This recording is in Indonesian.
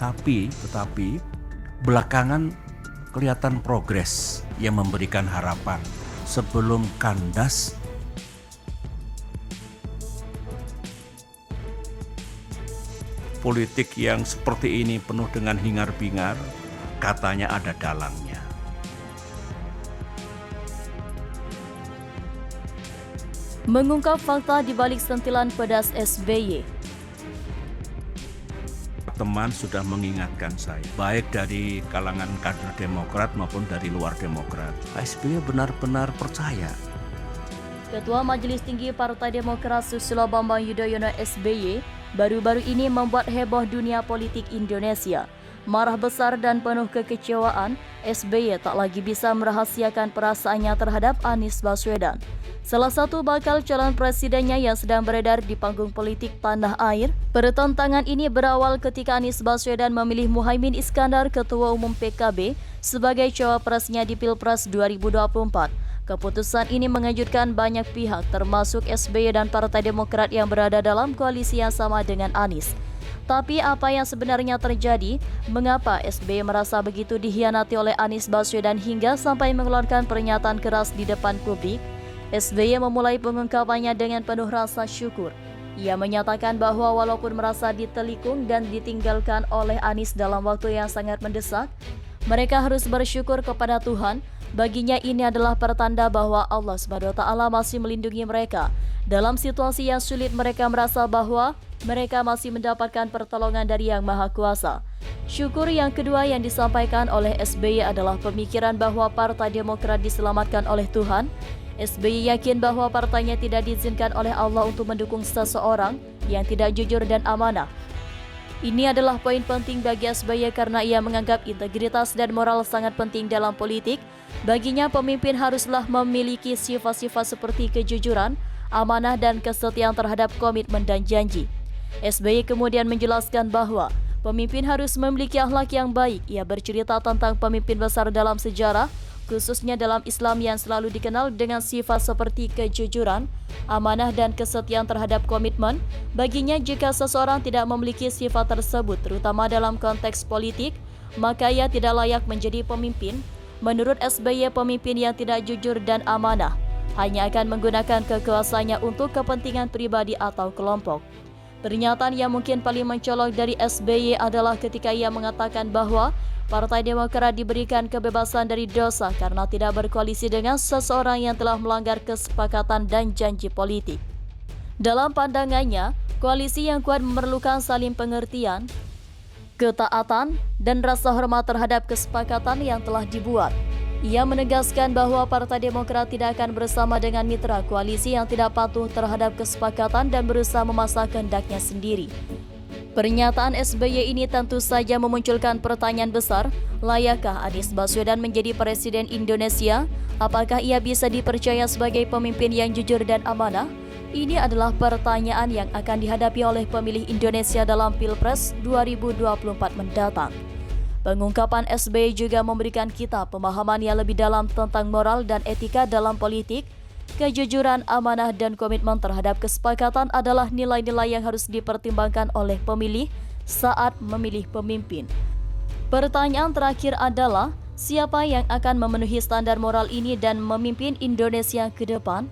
Tetapi belakangan kelihatan progres yang memberikan harapan. Sebelum kandas, politik yang seperti ini penuh dengan hingar-bingar, katanya ada dalangnya. Mengungkap fakta di balik sentilan pedas SBY. Teman sudah mengingatkan saya, baik dari kalangan kader Demokrat maupun dari luar Demokrat. SBY benar-benar percaya. Ketua Majelis Tinggi Partai Demokrat Susilo Bambang Yudhoyono SBY baru-baru ini membuat heboh dunia politik Indonesia. Marah besar dan penuh kekecewaan, SBY tak lagi bisa merahasiakan perasaannya terhadap Anies Baswedan. Salah satu bakal calon presidennya yang sedang beredar di panggung politik tanah air. Pertentangan ini berawal ketika Anies Baswedan memilih Muhaimin Iskandar, Ketua Umum PKB, sebagai cawapresnya di Pilpres 2024. Keputusan ini mengejutkan banyak pihak, termasuk SBY dan Partai Demokrat yang berada dalam koalisi yang sama dengan Anies. Tapi apa yang sebenarnya terjadi? Mengapa SBY merasa begitu dikhianati oleh Anies Baswedan hingga sampai mengeluarkan pernyataan keras di depan publik? SBY memulai pengungkapannya dengan penuh rasa syukur. Ia menyatakan bahwa walaupun merasa ditelikung dan ditinggalkan oleh Anies dalam waktu yang sangat mendesak, mereka harus bersyukur kepada Tuhan. Baginya ini adalah pertanda bahwa Allah SWT masih melindungi mereka. Dalam situasi yang sulit, mereka merasa bahwa mereka masih mendapatkan pertolongan dari Yang Maha Kuasa. Syukur yang kedua yang disampaikan oleh SBY adalah pemikiran bahwa Partai Demokrat diselamatkan oleh Tuhan. SBY yakin bahwa partainya tidak diizinkan oleh Allah untuk mendukung seseorang yang tidak jujur dan amanah. Ini adalah poin penting bagi SBY karena ia menganggap integritas dan moral sangat penting dalam politik. Baginya pemimpin haruslah memiliki sifat-sifat seperti kejujuran, amanah dan kesetiaan terhadap komitmen dan janji. SBY kemudian menjelaskan bahwa pemimpin harus memiliki akhlak yang baik. Ia bercerita tentang pemimpin besar dalam sejarah, khususnya dalam Islam yang selalu dikenal dengan sifat seperti kejujuran, amanah dan kesetiaan terhadap komitmen. Baginya jika seseorang tidak memiliki sifat tersebut, terutama dalam konteks politik, maka ia tidak layak menjadi pemimpin. Menurut SBY, pemimpin yang tidak jujur dan amanah hanya akan menggunakan kekuasaannya untuk kepentingan pribadi atau kelompok. Pernyataan yang mungkin paling mencolok dari SBY adalah ketika ia mengatakan bahwa Partai Demokrat diberikan kebebasan dari dosa karena tidak berkoalisi dengan seseorang yang telah melanggar kesepakatan dan janji politik. Dalam pandangannya, koalisi yang kuat memerlukan saling pengertian, ketaatan, dan rasa hormat terhadap kesepakatan yang telah dibuat. Ia menegaskan bahwa Partai Demokrat tidak akan bersama dengan mitra koalisi yang tidak patuh terhadap kesepakatan dan berusaha memaksa kehendaknya sendiri. Pernyataan SBY ini tentu saja memunculkan pertanyaan besar, layakkah Anies Baswedan menjadi Presiden Indonesia? Apakah ia bisa dipercaya sebagai pemimpin yang jujur dan amanah? Ini adalah pertanyaan yang akan dihadapi oleh pemilih Indonesia dalam Pilpres 2024 mendatang. Pengungkapan SBY juga memberikan kita pemahaman yang lebih dalam tentang moral dan etika dalam politik. Kejujuran, amanah, dan komitmen terhadap kesepakatan adalah nilai-nilai yang harus dipertimbangkan oleh pemilih saat memilih pemimpin. Pertanyaan terakhir adalah, siapa yang akan memenuhi standar moral ini dan memimpin Indonesia ke depan?